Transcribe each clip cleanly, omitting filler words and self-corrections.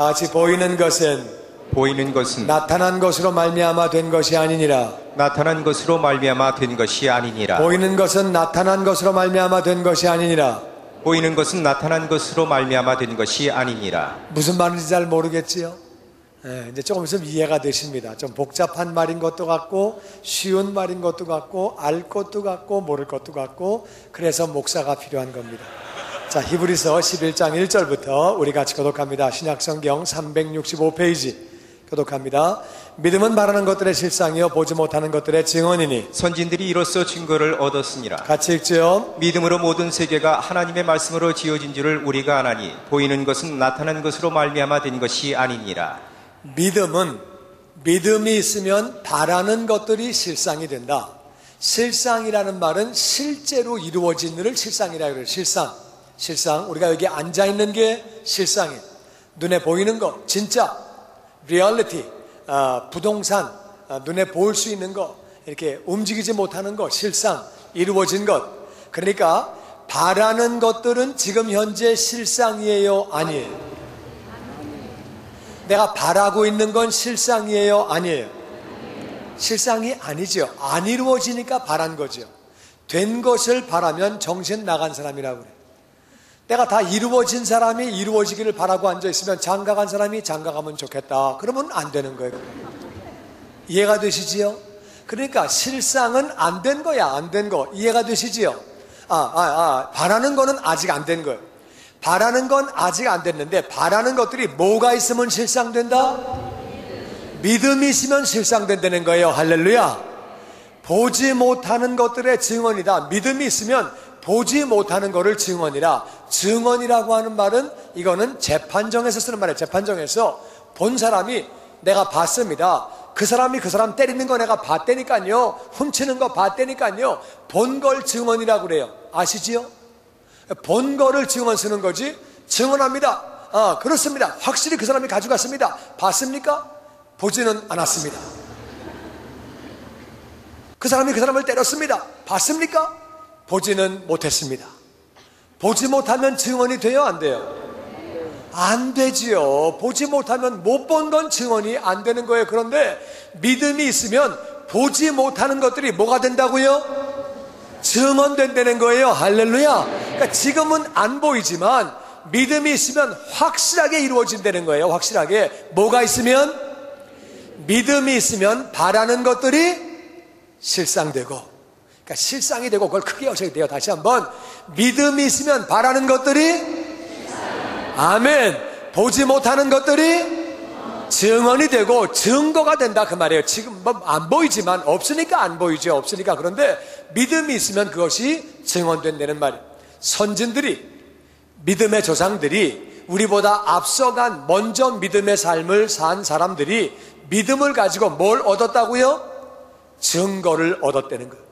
다 같이 보이는 것은 나타난 것으로 말미암아 된 것이 아니니라. 나타난 것으로 말미암아 된 것이 아니니라. 보이는 것은 나타난 것으로 말미암아 된 것이 아니니라. 보이는 것은 나타난 것으로 말미암아 된 것이 아니니라. 무슨 말인지 잘 모르겠지요? 이제 조금 있으면 이해가 되십니다. 좀 복잡한 말인 것도 같고 쉬운 말인 것도 같고 알 것도 같고 모를 것도 같고, 그래서 목사가 필요한 겁니다. 자, 히브리서 11장 1절부터 우리 같이 교독합니다. 신약성경 365페이지 교독합니다. 믿음은 바라는 것들의 실상이요 보지 못하는 것들의 증언이니 선진들이 이로써 증거를 얻었으니라. 같이 읽죠. 믿음으로 모든 세계가 하나님의 말씀으로 지어진 줄을 우리가 아나니 보이는 것은 나타난 것으로 말미암아 된 것이 아니니라. 믿음이 있으면 바라는 것들이 실상이 된다. 실상이라는 말은 실제로 이루어진 일을 실상이라고 해요. 실상. 우리가 여기 앉아있는 게 실상이에요. 눈에 보이는 것, 진짜, 리얼리티, 부동산, 눈에 볼 수 있는 것, 이렇게 움직이지 못하는 것, 실상, 이루어진 것. 그러니까 바라는 것들은 지금 현재 실상이에요, 아니에요? 내가 바라고 있는 건 실상이에요, 아니에요? 실상이 아니죠. 안 이루어지니까 바란 거죠. 된 것을 바라면 정신 나간 사람이라고 그래요. 내가 다 이루어진 사람이 이루어지기를 바라고 앉아있으면 장가간 사람이 장가가면 좋겠다, 그러면 안 되는 거예요. 이해가 되시지요? 그러니까 실상은 안 된 거야, 안 된 거. 이해가 되시지요? 바라는 거는 아직 안 된 거예요. 바라는 건 아직 안 됐는데, 바라는 것들이 뭐가 있으면 실상된다? 믿음이 있으면 실상된다는 거예요. 할렐루야. 보지 못하는 것들의 증언이다. 믿음이 있으면 보지 못하는 것을 증언이라. 증언이라고 하는 말은 이거는 재판정에서 쓰는 말이에요. 재판정에서 본 사람이 내가 봤습니다. 그 사람이 그 사람 때리는 거 내가 봤다니까요. 훔치는 거 봤다니까요. 본 걸 증언이라고 그래요. 아시지요? 본 거를 증언 쓰는 거지. 증언합니다. 그렇습니다. 확실히 그 사람이 가져갔습니다. 봤습니까? 보지는 않았습니다. 그 사람이 그 사람을 때렸습니다. 봤습니까? 보지는 못했습니다. 보지 못하면 증언이 돼요, 안 돼요? 안 되지요. 보지 못하면 못 본 건 증언이 안 되는 거예요. 그런데 믿음이 있으면 보지 못하는 것들이 뭐가 된다고요? 증언된다는 거예요. 할렐루야. 그러니까 지금은 안 보이지만 믿음이 있으면 확실하게 이루어진다는 거예요. 확실하게. 뭐가 있으면? 믿음이 있으면 바라는 것들이 실상되고, 그러니까 실상이 되고, 그걸 크게 여셔야 돼요. 다시 한번. 믿음이 있으면 바라는 것들이, 아멘, 보지 못하는 것들이 증언이 되고 증거가 된다, 그 말이에요. 지금 뭐 안 보이지만, 없으니까 안 보이죠. 없으니까. 그런데 믿음이 있으면 그것이 증언된다는 말이에요. 선진들이, 믿음의 조상들이, 우리보다 앞서간 먼저 믿음의 삶을 산 사람들이 믿음을 가지고 뭘 얻었다고요? 증거를 얻었다는 거예요.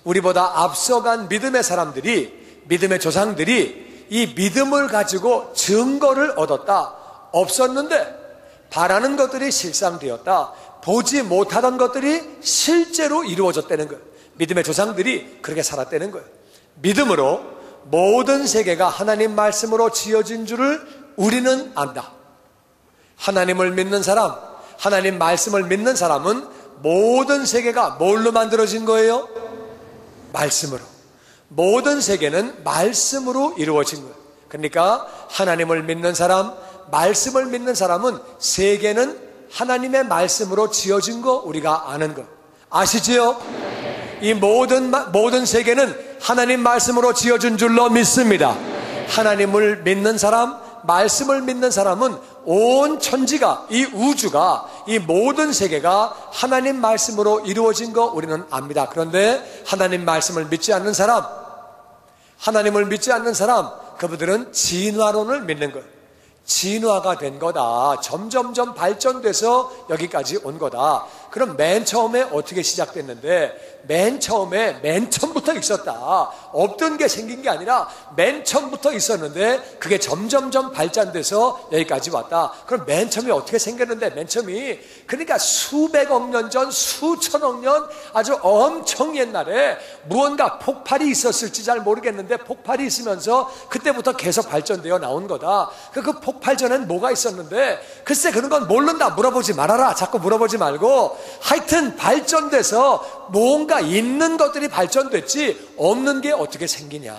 우리보다 앞서간 믿음의 사람들이, 믿음의 조상들이 이 믿음을 가지고 증거를 얻었다. 없었는데 바라는 것들이 실상되었다. 보지 못하던 것들이 실제로 이루어졌다는 거예요. 믿음의 조상들이 그렇게 살았다는 거예요. 믿음으로 모든 세계가 하나님 말씀으로 지어진 줄을 우리는 안다. 하나님을 믿는 사람, 하나님 말씀을 믿는 사람은 모든 세계가 뭘로 만들어진 거예요? 말씀으로. 모든 세계는 말씀으로 이루어진 거예요. 그러니까 하나님을 믿는 사람, 말씀을 믿는 사람은 세계는 하나님의 말씀으로 지어진 거 우리가 아는 거 아시지요? 이 모든 세계는 하나님 말씀으로 지어진 줄로 믿습니다. 하나님을 믿는 사람, 말씀을 믿는 사람은 온 천지가, 이 우주가, 이 모든 세계가 하나님 말씀으로 이루어진 거 우리는 압니다. 그런데 하나님 말씀을 믿지 않는 사람, 하나님을 믿지 않는 사람, 그분들은 진화론을 믿는 거예요. 진화가 된 거다. 점점점 발전돼서 여기까지 온 거다. 그럼 맨 처음에 어떻게 시작됐는데, 맨 처음부터 있었다. 없던 게 생긴 게 아니라 맨 처음부터 있었는데 그게 점점점 발전돼서 여기까지 왔다. 그럼 맨 처음에 어떻게 생겼는데, 맨 처음이 그러니까 수백억 년 전, 수천억 년 아주 엄청 옛날에 무언가 폭발이 있었을지 잘 모르겠는데 폭발이 있으면서 그때부터 계속 발전되어 나온 거다. 그 폭발 전엔 뭐가 있었는데, 글쎄 그런 건 모른다. 물어보지 말아라. 자꾸 물어보지 말고, 하여튼 발전돼서 뭔가 있는 것들이 발전됐지 없는 게 어떻게 생기냐.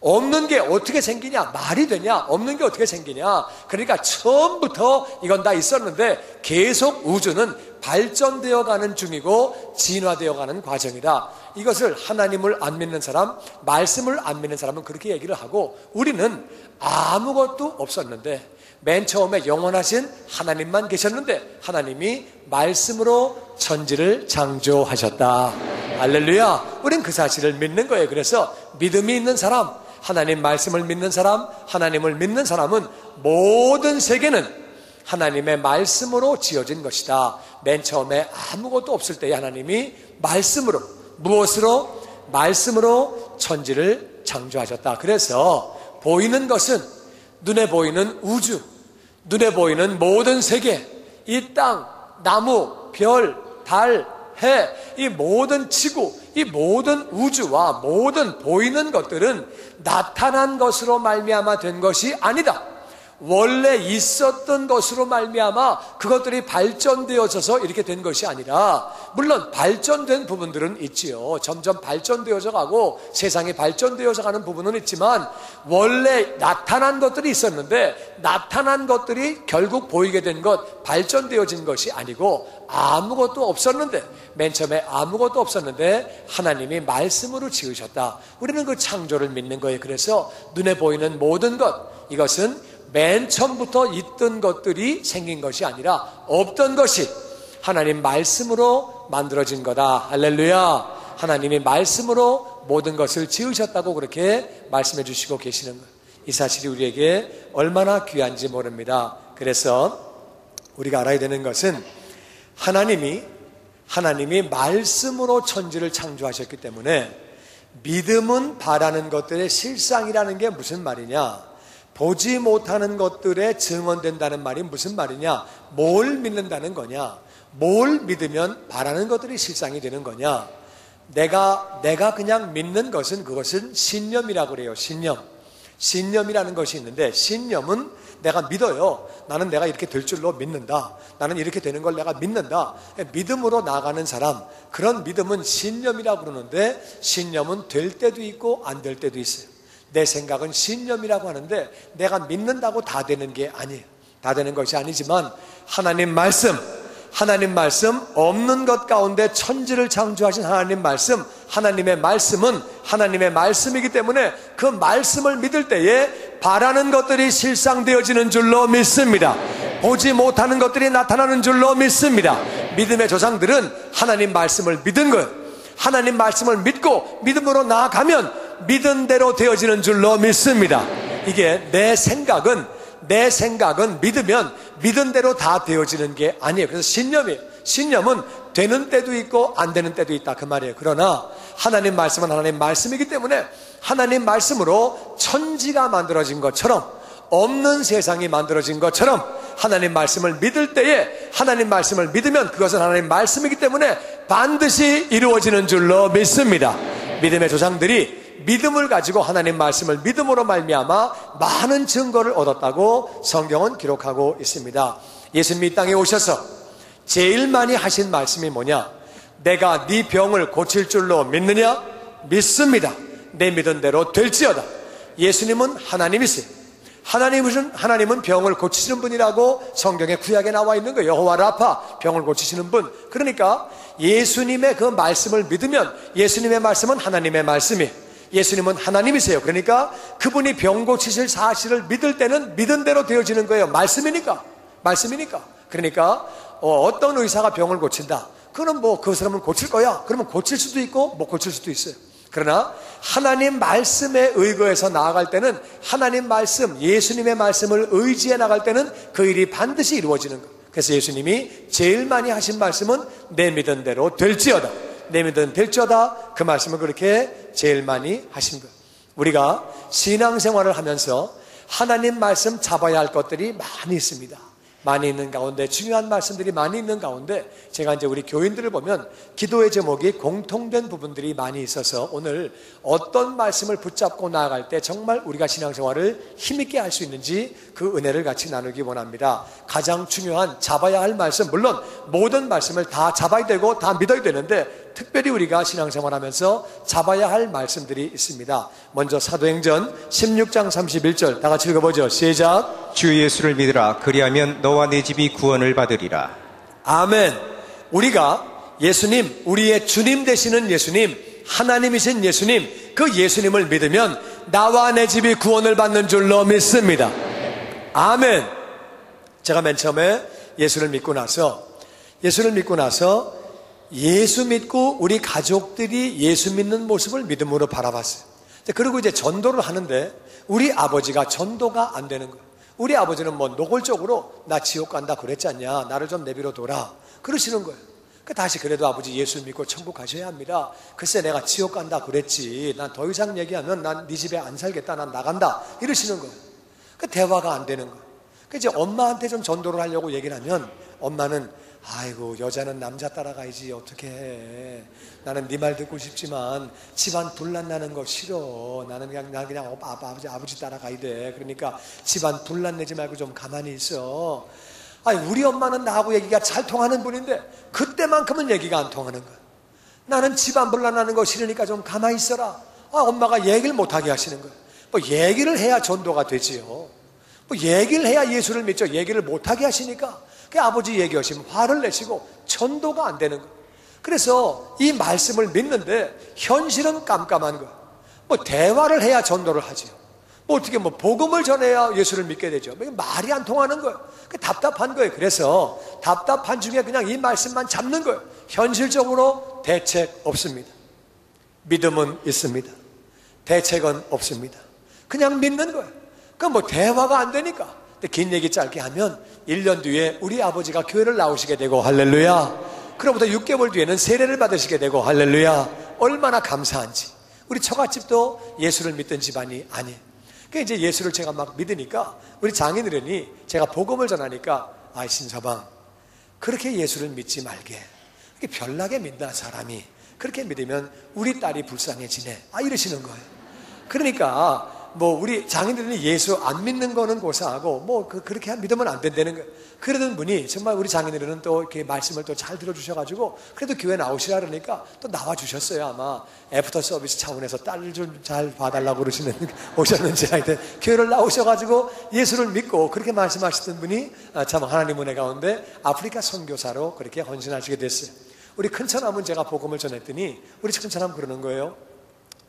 없는 게 어떻게 생기냐. 말이 되냐. 없는 게 어떻게 생기냐. 그러니까 처음부터 이건 다 있었는데 계속 우주는 발전되어 가는 중이고 진화되어 가는 과정이다. 이것을 하나님을 안 믿는 사람, 말씀을 안 믿는 사람은 그렇게 얘기를 하고, 우리는 아무것도 없었는데 맨 처음에 영원하신 하나님만 계셨는데 하나님이 말씀으로 천지를 창조하셨다. 할렐루야. 우린 그 사실을 믿는 거예요. 그래서 믿음이 있는 사람, 하나님 말씀을 믿는 사람, 하나님을 믿는 사람은 모든 세계는 하나님의 말씀으로 지어진 것이다. 맨 처음에 아무것도 없을 때에 하나님이 말씀으로, 무엇으로? 말씀으로 천지를 창조하셨다. 그래서 보이는 것은, 눈에 보이는 우주, 눈에 보이는 모든 세계, 이 땅, 나무, 별, 달, 해, 이 모든 지구, 이 모든 우주와 모든 보이는 것들은 나타난 것으로 말미암아 된 것이 아니다. 원래 있었던 것으로 말미암아 그것들이 발전되어져서 이렇게 된 것이 아니라, 물론 발전된 부분들은 있지요. 점점 발전되어져 가고 세상이 발전되어져 가는 부분은 있지만, 원래 나타난 것들이 있었는데 나타난 것들이 결국 보이게 된 것, 발전되어진 것이 아니고 아무것도 없었는데, 맨 처음에 아무것도 없었는데 하나님이 말씀으로 지으셨다. 우리는 그 창조를 믿는 거예요. 그래서 눈에 보이는 모든 것, 이것은 맨 처음부터 있던 것들이 생긴 것이 아니라 없던 것이 하나님 말씀으로 만들어진 거다. 할렐루야. 하나님이 말씀으로 모든 것을 지으셨다고 그렇게 말씀해 주시고 계시는 거예요. 이 사실이 우리에게 얼마나 귀한지 모릅니다. 그래서 우리가 알아야 되는 것은, 하나님이 말씀으로 천지를 창조하셨기 때문에 믿음은 바라는 것들의 실상이라는 게 무슨 말이냐? 보지 못하는 것들에 증언된다는 말이 무슨 말이냐? 뭘 믿는다는 거냐? 뭘 믿으면 바라는 것들이 실상이 되는 거냐? 내가 그냥 믿는 것은, 그것은 신념이라고 그래요. 신념이라는 것이 있는데, 신념은 내가 믿어요. 나는 내가 이렇게 될 줄로 믿는다. 나는 이렇게 되는 걸 내가 믿는다. 믿음으로 나가는 사람, 그런 믿음은 신념이라고 그러는데, 신념은 될 때도 있고 안 될 때도 있어요. 내 생각은 신념이라고 하는데 내가 믿는다고 다 되는 게 아니에요. 다 되는 것이 아니지만 하나님 말씀, 없는 것 가운데 천지를 창조하신 하나님 말씀, 하나님의 말씀은 하나님의 말씀이기 때문에 그 말씀을 믿을 때에 바라는 것들이 실상되어지는 줄로 믿습니다. 보지 못하는 것들이 나타나는 줄로 믿습니다. 믿음의 조상들은 하나님 말씀을 믿은 거예요. 하나님 말씀을 믿고 믿음으로 나아가면 믿은 대로 되어지는 줄로 믿습니다. 이게 내 생각은 믿으면 믿은 대로 다 되어지는 게 아니에요. 그래서 신념은 되는 때도 있고 안 되는 때도 있다, 그 말이에요. 그러나 하나님 말씀은 하나님 말씀이기 때문에 하나님 말씀으로 천지가 만들어진 것처럼, 없는 세상이 만들어진 것처럼, 하나님 말씀을 믿을 때에, 하나님 말씀을 믿으면 그것은 하나님 말씀이기 때문에 반드시 이루어지는 줄로 믿습니다. 믿음의 조상들이 믿음을 가지고 하나님 말씀을 믿음으로 말미암아 많은 증거를 얻었다고 성경은 기록하고 있습니다. 예수님이 이 땅에 오셔서 제일 많이 하신 말씀이 뭐냐? 내가 네 병을 고칠 줄로 믿느냐? 믿습니다. 내 믿은 대로 될지어다. 예수님은 하나님이세요. 하나님은 병을 고치시는 분이라고 성경에 구약에 나와 있는 거예요. 여호와 라파, 병을 고치시는 분. 그러니까 예수님의 그 말씀을 믿으면, 예수님의 말씀은 하나님의 말씀이에요. 예수님은 하나님이세요. 그러니까 그분이 병 고치실 사실을 믿을 때는 믿은 대로 되어지는 거예요. 말씀이니까. 그러니까 어떤 의사가 병을 고친다, 그럼 그 사람은 고칠 거야. 그러면 고칠 수도 있고 못 고칠 수도 있어요. 그러나 하나님 말씀에 의거해서 나아갈 때는, 하나님 말씀, 예수님의 말씀을 의지해 나갈 때는 그 일이 반드시 이루어지는 거예요. 그래서 예수님이 제일 많이 하신 말씀은 내 믿은 대로 될지어다. 내 믿은 될지어다. 그 말씀을 그렇게 제일 많이 하신 거예요. 우리가 신앙생활을 하면서 하나님 말씀 잡아야 할 것들이 많이 있습니다. 많이 있는 가운데, 중요한 말씀들이 많이 있는 가운데, 제가 이제 우리 교인들을 보면 기도의 제목이 공통된 부분들이 많이 있어서 오늘 어떤 말씀을 붙잡고 나아갈 때 정말 우리가 신앙생활을 힘있게 할 수 있는지 그 은혜를 같이 나누기 원합니다. 가장 중요한 잡아야 할 말씀, 물론 모든 말씀을 다 잡아야 되고 다 믿어야 되는데 특별히 우리가 신앙생활하면서 잡아야 할 말씀들이 있습니다. 먼저 사도행전 16장 31절 다 같이 읽어보죠. 시작. 주 예수를 믿으라. 그리하면 너와 내 집이 구원을 받으리라. 아멘. 우리가 예수님, 우리의 주님 되시는 예수님, 하나님이신 예수님, 그 예수님을 믿으면 나와 내 집이 구원을 받는 줄로 믿습니다. 아멘. 제가 맨 처음에 예수를 믿고 나서 예수 믿고 우리 가족들이 예수 믿는 모습을 믿음으로 바라봤어요. 그리고 이제 전도를 하는데 우리 아버지가 전도가 안 되는 거예요. 우리 아버지는 뭐 노골적으로 나 지옥 간다 그랬지 않냐, 나를 좀 내비로 둬라 그러시는 거예요. 다시 그래도 아버지 예수 믿고 천국 가셔야 합니다. 글쎄 내가 지옥 간다 그랬지, 난 더 이상 얘기하면 난 네 집에 안 살겠다, 난 나간다 이러시는 거예요. 대화가 안 되는 거예요. 이제 엄마한테 좀 전도를 하려고 얘기를 하면 엄마는 아이고 여자는 남자 따라가야지 어떻게 해, 나는 네 말 듣고 싶지만 집안 분란 나는 거 싫어, 나는 그냥 아버지 따라가야 돼, 그러니까 집안 분란 내지 말고 좀 가만히 있어. 아니 우리 엄마는 나하고 얘기가 잘 통하는 분인데 그때만큼은 얘기가 안 통하는 거야. 나는 집안 분란 나는 거 싫으니까 좀 가만히 있어라. 엄마가 얘기를 못하게 하시는 거야. 뭐 얘기를 해야 전도가 되지요. 뭐 얘기를 해야 예수를 믿죠. 얘기를 못하게 하시니까 아버지 얘기하시면 화를 내시고 전도가 안 되는 거예요. 그래서 이 말씀을 믿는데 현실은 깜깜한 거예요. 뭐 대화를 해야 전도를 하지요. 뭐 어떻게 뭐 복음을 전해야 예수를 믿게 되죠. 말이 안 통하는 거예요. 답답한 거예요. 그래서 답답한 중에 그냥 이 말씀만 잡는 거예요. 현실적으로 대책 없습니다. 믿음은 있습니다. 대책은 없습니다. 그냥 믿는 거예요. 뭐 대화가 안 되니까. 긴 얘기 짧게 하면 1년 뒤에 우리 아버지가 교회를 나오시게 되고 할렐루야. 그로부터 6개월 뒤에는 세례를 받으시게 되고 할렐루야. 얼마나 감사한지. 우리 처갓집도 예수를 믿던 집안이 아니에요. 이제 예수를 제가 막 믿으니까 우리 장인어른이 제가 복음을 전하니까 신서방 그렇게 예수를 믿지 말게, 그렇게 별나게 믿는 사람이 그렇게 믿으면 우리 딸이 불쌍해지네 이러시는 거예요. 그러니까 뭐 우리 장인들이 예수 안 믿는 거는 고사하고 뭐 그렇게 믿으면 안 된다는 거예요. 그러던 분이 정말 우리 장인들은 또 이렇게 말씀을 또 잘 들어주셔가지고 그래도 교회 나오시라 그러니까 또 나와주셨어요. 아마 애프터 서비스 차원에서 딸을 좀 잘 봐달라고 그러시는 오셨는지 하여튼 교회를 나오셔가지고 예수를 믿고 그렇게 말씀하시던 분이 참 하나님 은혜 가운데 아프리카 선교사로 그렇게 헌신하시게 됐어요. 우리 큰처남은 제가 복음을 전했더니 우리 큰처남 그러는 거예요.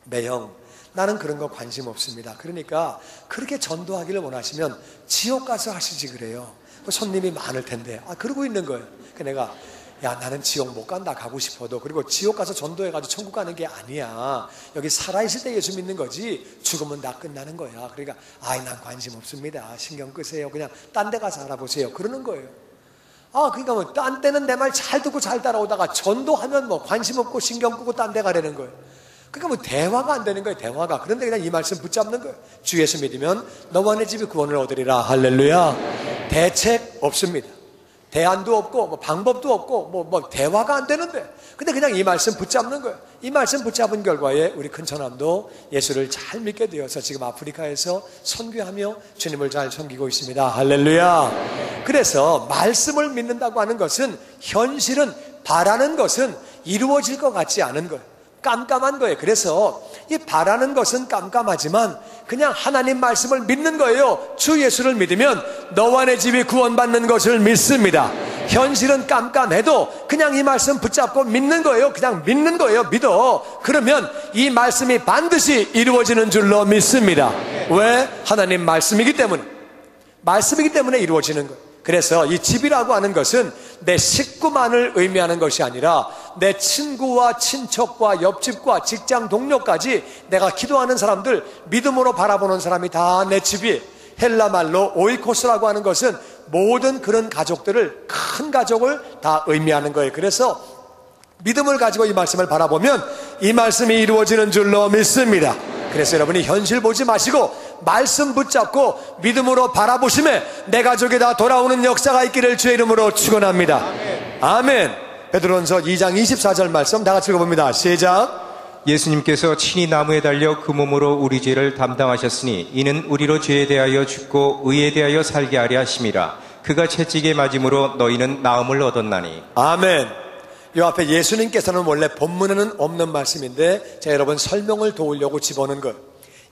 매형 나는 그런 거 관심 없습니다. 그러니까 그렇게 전도하기를 원하시면 지옥 가서 하시지 그래요. 손님이 많을 텐데. 그러고 있는 거예요. 내가 나는 지옥 못 간다, 가고 싶어도. 그리고 지옥 가서 전도해가지고 천국 가는 게 아니야. 여기 살아있을 때 예수 믿는 거지 죽으면 다 끝나는 거야. 그러니까 난 관심 없습니다. 신경 끄세요. 그냥 딴 데 가서 알아보세요. 그러는 거예요. 그러니까 뭐 딴 데는 내 말 잘 듣고 잘 따라오다가 전도하면 뭐 관심 없고 신경 끄고 딴 데 가라는 거예요. 그러니까 뭐 대화가 안 되는 거예요. 대화가. 그런데 그냥 이 말씀 붙잡는 거예요. 주 예수 믿으면 너와 내 집이 구원을 얻으리라. 할렐루야. 대책 없습니다. 대안도 없고 뭐 방법도 없고 뭐 대화가 안 되는데 근데 그냥 이 말씀 붙잡는 거예요. 이 말씀 붙잡은 결과에 우리 큰처남도 예수를 잘 믿게 되어서 지금 아프리카에서 선교하며 주님을 잘 섬기고 있습니다. 할렐루야. 그래서 말씀을 믿는다고 하는 것은 현실은 바라는 것은 이루어질 것 같지 않은 거예요. 깜깜한 거예요. 그래서 이 바라는 것은 깜깜하지만 그냥 하나님 말씀을 믿는 거예요. 주 예수를 믿으면 너와 내 집이 구원받는 것을 믿습니다. 현실은 깜깜해도 그냥 이 말씀 붙잡고 믿는 거예요. 그냥 믿는 거예요. 믿어. 그러면 이 말씀이 반드시 이루어지는 줄로 믿습니다. 왜? 하나님 말씀이기 때문에 이루어지는 거예요. 그래서 이 집이라고 하는 것은 내 식구만을 의미하는 것이 아니라 내 친구와 친척과 옆집과 직장 동료까지 내가 기도하는 사람들, 믿음으로 바라보는 사람이 다 내 집이, 헬라 말로 오이코스라고 하는 것은 모든 그런 가족들을, 큰 가족을 다 의미하는 거예요. 그래서 믿음을 가지고 이 말씀을 바라보면 이 말씀이 이루어지는 줄로 믿습니다. 그래서 여러분이 현실 보지 마시고 말씀 붙잡고 믿음으로 바라보심에 내 가족이 다 돌아오는 역사가 있기를 주의 이름으로 축원합니다. 아멘. 베드로전서 2장 24절 말씀 다 같이 읽어봅니다. 시작. 예수님께서 친히 나무에 달려 그 몸으로 우리 죄를 담당하셨으니 이는 우리로 죄에 대하여 죽고 의에 대하여 살게 하려 하심이라. 그가 채찍에 맞음으로 너희는 나음을 얻었나니. 아멘. 이 앞에 예수님께서는 원래 본문에는 없는 말씀인데 제가 여러분 설명을 도우려고 집어넣은 거예요.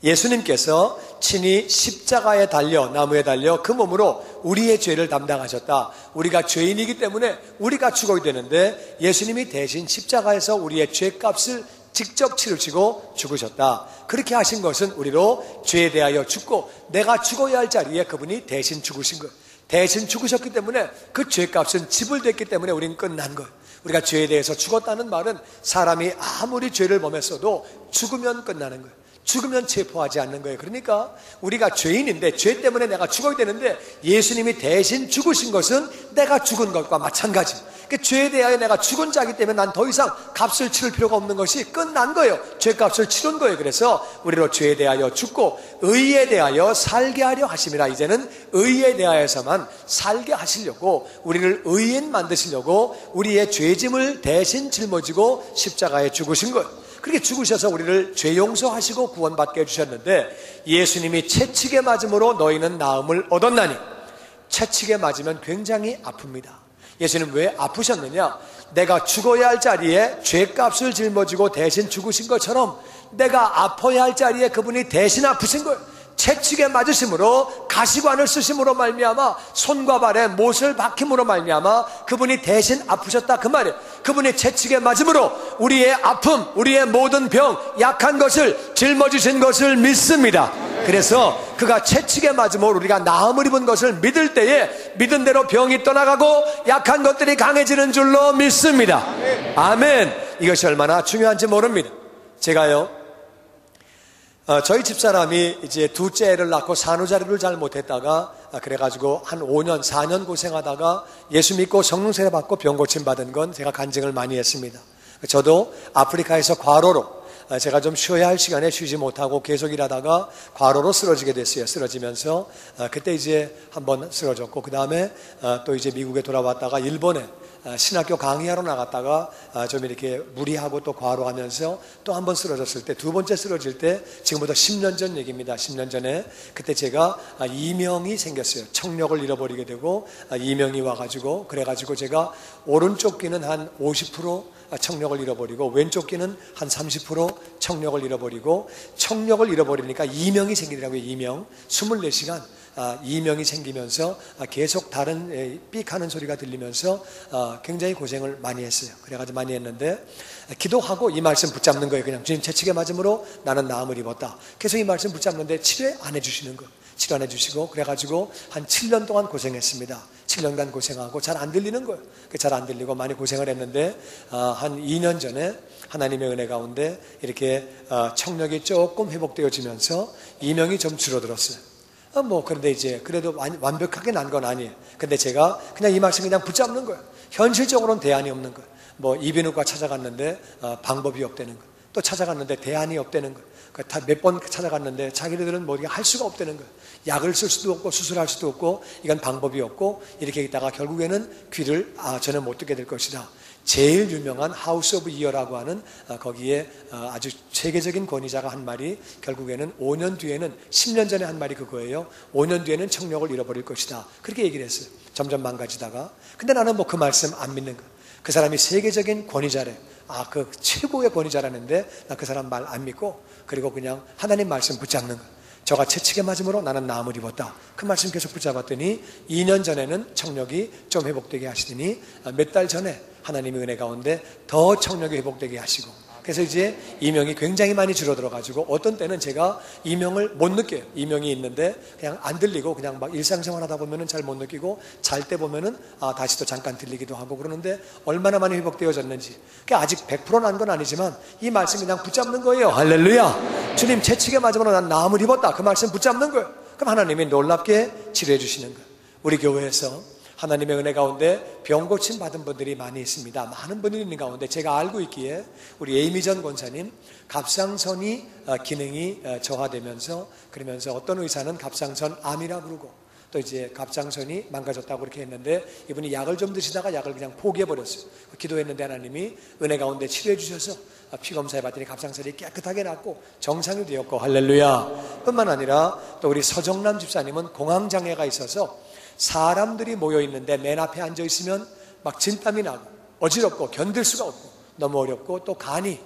예수님께서 친히 십자가에 달려, 나무에 달려 그 몸으로 우리의 죄를 담당하셨다. 우리가 죄인이기 때문에 우리가 죽어야 되는데 예수님이 대신 십자가에서 우리의 죄값을 직접 치르시고 죽으셨다. 그렇게 하신 것은 우리로 죄에 대하여 죽고 내가 죽어야 할 자리에 그분이 대신 죽으신 거예요. 대신 죽으셨기 때문에 그 죄값은 지불됐기 때문에 우리는 끝난 거예요. 우리가 죄에 대해서 죽었다는 말은 사람이 아무리 죄를 범했어도 죽으면 끝나는 거예요. 죽으면 체포하지 않는 거예요. 그러니까 우리가 죄인인데 죄 때문에 내가 죽어야 되는데 예수님이 대신 죽으신 것은 내가 죽은 것과 마찬가지. 그 죄에 대하여 내가 죽은 자이기 때문에 난 더 이상 값을 치를 필요가 없는 것이 끝난 거예요. 죄값을 치른 거예요. 그래서 우리로 죄에 대하여 죽고 의에 대하여 살게 하려 하심이라. 이제는 의에 대하여서만 살게 하시려고 우리를 의인 만드시려고 우리의 죄짐을 대신 짊어지고 십자가에 죽으신 거예요. 그렇게 죽으셔서 우리를 죄 용서하시고 구원받게 해주셨는데 예수님이 채찍에 맞음으로 너희는 나음을 얻었나니. 채찍에 맞으면 굉장히 아픕니다. 예수님 왜 아프셨느냐? 내가 죽어야 할 자리에 죄값을 짊어지고 대신 죽으신 것처럼 내가 아파야 할 자리에 그분이 대신 아프신 거예요. 채찍에 맞으심으로 가시관을 쓰심으로 말미암아 손과 발에 못을 박힘으로 말미암아 그분이 대신 아프셨다 그 말이에요. 그분이 채찍에 맞음으로 우리의 아픔, 우리의 모든 병, 약한 것을 짊어지신 것을 믿습니다. 그래서 그가 채찍에 맞음으로 우리가 나음을 입은 것을 믿을 때에 믿은 대로 병이 떠나가고 약한 것들이 강해지는 줄로 믿습니다. 아멘. 이것이 얼마나 중요한지 모릅니다. 제가요 저희 집사람이 이제 둘째 애를 낳고 산후자리를 잘 못했다가 그래가지고 한 5년, 4년 고생하다가 예수 믿고 성령세례 받고 병 고침 받은 건 제가 간증을 많이 했습니다. 저도 아프리카에서 과로로 제가 좀 쉬어야 할 시간에 쉬지 못하고 계속 일하다가 과로로 쓰러지게 됐어요. 쓰러지면서 그때 이제 한번 쓰러졌고 그 다음에 또 이제 미국에 돌아왔다가 일본에 신학교 강의하러 나갔다가 좀 이렇게 무리하고 또 과로하면서 또 한 번 쓰러졌을 때, 두 번째 쓰러질 때 지금부터 10년 전 얘기입니다. 10년 전에 그때 제가 이명이 생겼어요. 청력을 잃어버리게 되고 이명이 와가지고 그래가지고 제가 오른쪽 귀는 한 50% 청력을 잃어버리고 왼쪽 귀는 한 30% 청력을 잃어버리고 청력을 잃어버리니까 이명이 생기더라고요. 이명 24시간 이명이 생기면서 계속 다른 삑하는 소리가 들리면서 굉장히 고생을 많이 했어요. 그래가지고 많이 했는데 기도하고 이 말씀 붙잡는 거예요. 그냥 주님 채찍에 맞음으로 나는 나음을 입었다. 계속 이 말씀 붙잡는데 치료 안 해주시는 거예요. 치료 안 해주시고 그래가지고 한 7년 동안 고생했습니다. 7년간 고생하고 잘 안 들리는 거예요. 잘 안 들리고 많이 고생을 했는데 한 2년 전에 하나님의 은혜 가운데 이렇게 청력이 조금 회복되어지면서 이명이 좀 줄어들었어요. 그런데 이제 그래도 완벽하게 난 건 아니에요. 근데 제가 그냥 이 말씀 그냥 붙잡는 거예요. 현실적으로는 대안이 없는 거예요. 이비인후과 찾아갔는데 방법이 없다는 거예요. 또 찾아갔는데 대안이 없다는 거예요. 몇 번 찾아갔는데 자기네들은 뭐 할 수가 없다는 거예요. 약을 쓸 수도 없고 수술할 수도 없고 이건 방법이 없고 이렇게 있다가 결국에는 귀를 저는 못 듣게 될 것이다. 제일 유명한 하우스 오브 이어라고 하는 거기에 아주 세계적인 권위자가 한 말이 결국에는 5년 뒤에는 10년 전에 한 말이 그거예요. 5년 뒤에는 청력을 잃어버릴 것이다. 그렇게 얘기를 했어요. 점점 망가지다가. 근데 나는 그 말씀 안 믿는 거예요. 그 사람이 세계적인 권위자래. 그 최고의 권위자라는데 나 그 사람 말 안 믿고 그리고 그냥 하나님 말씀 붙잡는 거예요. 저가 채찍에 맞음으로 나는 나음을 입었다. 그 말씀 계속 붙잡았더니 2년 전에는 청력이 좀 회복되게 하시더니 몇 달 전에 하나님의 은혜 가운데 더 청력이 회복되게 하시고 그래서 이제 이명이 굉장히 많이 줄어들어가지고 어떤 때는 제가 이명을 못 느껴요. 이명이 있는데 그냥 안 들리고 그냥 막 일상생활 하다 보면은 잘 못 느끼고 잘 때 보면은 다시 또 잠깐 들리기도 하고 그러는데 얼마나 많이 회복되어졌는지 아직 100% 난 건 아니지만 이 말씀 그냥 붙잡는 거예요. 할렐루야. 주님 채찍에 맞으면 난 나음을 입었다. 그 말씀 붙잡는 거예요. 그럼 하나님이 놀랍게 치료해 주시는 거예요. 우리 교회에서 하나님의 은혜 가운데 병 고침 받은 분들이 많이 있습니다. 많은 분들이 있는 가운데 제가 알고 있기에 우리 에이미전 권사님 갑상선이 기능이 저하되면서, 그러면서 어떤 의사는 갑상선 암이라 그러고 또 이제 갑상선이 망가졌다고 그렇게 했는데, 이분이 약을 좀 드시다가 약을 그냥 포기해버렸어요. 기도했는데 하나님이 은혜 가운데 치료해 주셔서 피검사해 봤더니 갑상선이 깨끗하게 낫고 정상이 되었고, 할렐루야. 뿐만 아니라 또 우리 서정남 집사님은 공황장애가 있어서 사람들이 모여있는데 맨 앞에 앉아있으면 막 진땀이 나고 어지럽고 견딜 수가 없고 너무 어렵고, 또 간이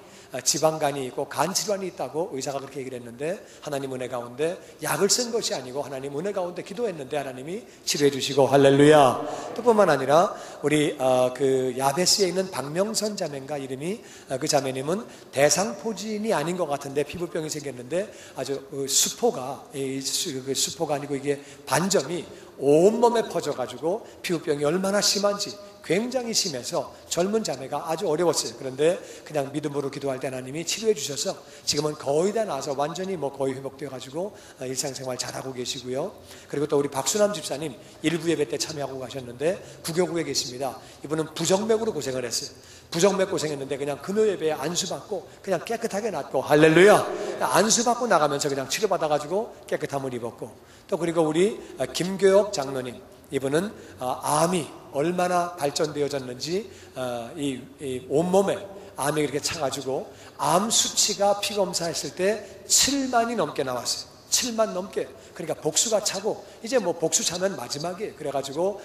지방간이 있고 간 질환이 있다고 의사가 그렇게 얘기를 했는데, 하나님 은혜 가운데 약을 쓴 것이 아니고 하나님 은혜 가운데 기도했는데 하나님이 치료해 주시고, 할렐루야. 또 뿐만 아니라 우리 그 야베스에 있는 박명선 자매인가 이름이, 그 자매님은 대상포진이 아닌 것 같은데 피부병이 생겼는데 아주 수포가 수포가 아니고 이게 반점이 온몸에 퍼져가지고 피부병이 얼마나 심한지 굉장히 심해서 젊은 자매가 아주 어려웠어요. 그런데 그냥 믿음으로 기도할 때 하나님이 치료해 주셔서 지금은 거의 다 나아서 완전히 거의 회복되어 가지고 일상생활 잘하고 계시고요. 그리고 또 우리 박수남 집사님 일부 예배 때 참여하고 가셨는데 구교구에 계십니다. 이분은 부정맥으로 고생을 했어요. 부정맥 고생했는데 그냥 금요 예배에 안수받고 그냥 깨끗하게 낫고, 할렐루야. 안수받고 나가면서 그냥 치료받아가지고 깨끗함을 입었고, 또 그리고 우리 김교혁 장로님, 이분은 암이 얼마나 발전되어졌는지 이 온몸에 암이 그렇게 차가지고 암 수치가 피검사했을 때 7만이 넘게 나왔어요. 7만 넘게. 그러니까 복수가 차고 이제 복수 차면 마지막이에요. 그래가지고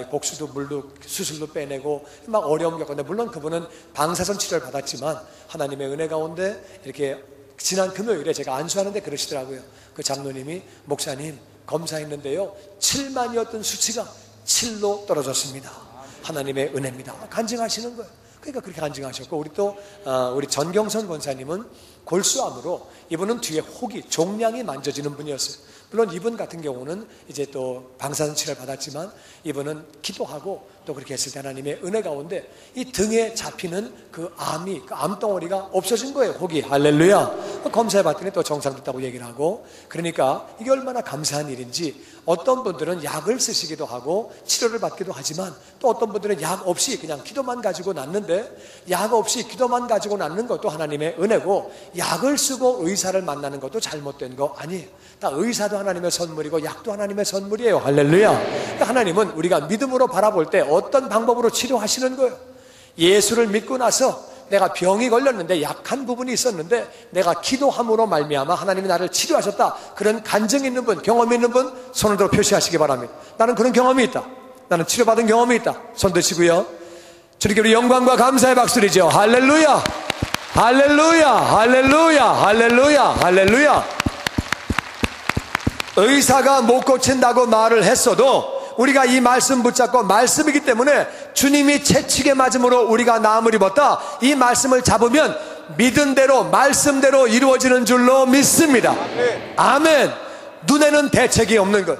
복수도 물도 수술도 빼내고 막 어려움 겪었는데, 물론 그분은 방사선 치료를 받았지만 하나님의 은혜 가운데 이렇게 지난 금요일에 제가 안수하는데 그러시더라고요. 그 장로님이, 목사님 검사했는데요 7만이었던 수치가 7로 떨어졌습니다. 하나님의 은혜입니다. 간증하시는 거예요. 그러니까 그렇게 간증하셨고, 우리 또 우리 전경선 권사님은 골수암으로, 이분은 뒤에 혹이 종양이 만져지는 분이었어요. 물론 이분 같은 경우는 이제 또 방사선 치료를 받았지만 이분은 기도하고 또 그렇게 했을 때 하나님의 은혜 가운데 이 등에 잡히는 그 암이, 그 암덩어리가 없어진 거예요. 혹이, 할렐루야. 검사해 봤더니 또 정상됐다고 얘기를 하고, 그러니까 이게 얼마나 감사한 일인지. 어떤 분들은 약을 쓰시기도 하고 치료를 받기도 하지만, 또 어떤 분들은 약 없이 그냥 기도만 가지고 낫는데, 약 없이 기도만 가지고 낫는 것도 하나님의 은혜고, 약을 쓰고 의사를 만나는 것도 잘못된 거 아니에요. 다 의사도 하나님의 선물이고 약도 하나님의 선물이에요. 할렐루야. 그러니까 하나님은 우리가 믿음으로 바라볼 때 어떤 방법으로 치료하시는 거예요. 예수를 믿고 나서 내가 병이 걸렸는데 약한 부분이 있었는데 내가 기도함으로 말미암아 하나님이 나를 치료하셨다. 그런 간증이 있는 분, 경험이 있는 분 손을 들어 표시하시기 바랍니다. 나는 그런 경험이 있다. 나는 치료받은 경험이 있다. 손 드시고요. 주님께 우리 영광과 감사의 박수리죠. 할렐루야. 할렐루야. 할렐루야. 할렐루야. 할렐루야. 의사가 못 고친다고 말을 했어도 우리가 이 말씀 붙잡고, 말씀이기 때문에 주님이 채찍에 맞음으로 우리가 나음을 입었다. 이 말씀을 잡으면 믿은 대로 말씀대로 이루어지는 줄로 믿습니다. 아멘. 눈에는 대책이 없는 것,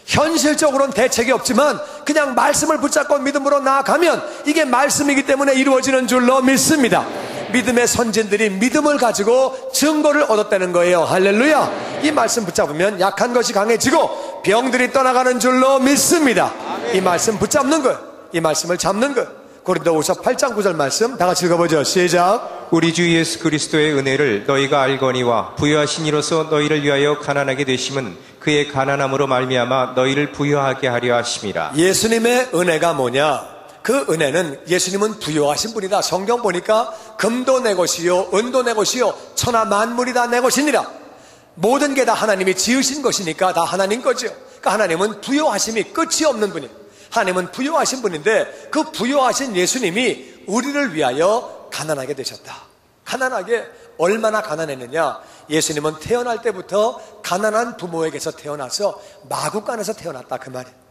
현실적으로는 대책이 없지만 그냥 말씀을 붙잡고 믿음으로 나아가면 이게 말씀이기 때문에 이루어지는 줄로 믿습니다. 믿음의 선진들이 믿음을 가지고 증거를 얻었다는 거예요. 할렐루야. 이 말씀 붙잡으면 약한 것이 강해지고 병들이 떠나가는 줄로 믿습니다. 이 말씀 붙잡는 거예요. 이 말씀을 잡는 거예요. 고린도후서 8장 9절 말씀 다 같이 읽어보죠. 시작. 우리 주 예수 그리스도의 은혜를 너희가 알거니와 부유하신 이로서 너희를 위하여 가난하게 되심은 그의 가난함으로 말미암아 너희를 부유하게 하려 하심이라. 예수님의 은혜가 뭐냐? 그 은혜는, 예수님은 부유하신 분이다. 성경 보니까 금도 내 것이요 은도 내 것이요 천하 만물이 다 내 것이니라. 모든 게 다 하나님이 지으신 것이니까 다 하나님 거죠. 그러니까 하나님은 부유하심이 끝이 없는 분이에요. 하나님은 부유하신 분인데 그 부유하신 예수님이 우리를 위하여 가난하게 되셨다. 가난하게, 얼마나 가난했느냐? 예수님은 태어날 때부터 가난한 부모에게서 태어나서 마구간에서 태어났다, 그 말이에요.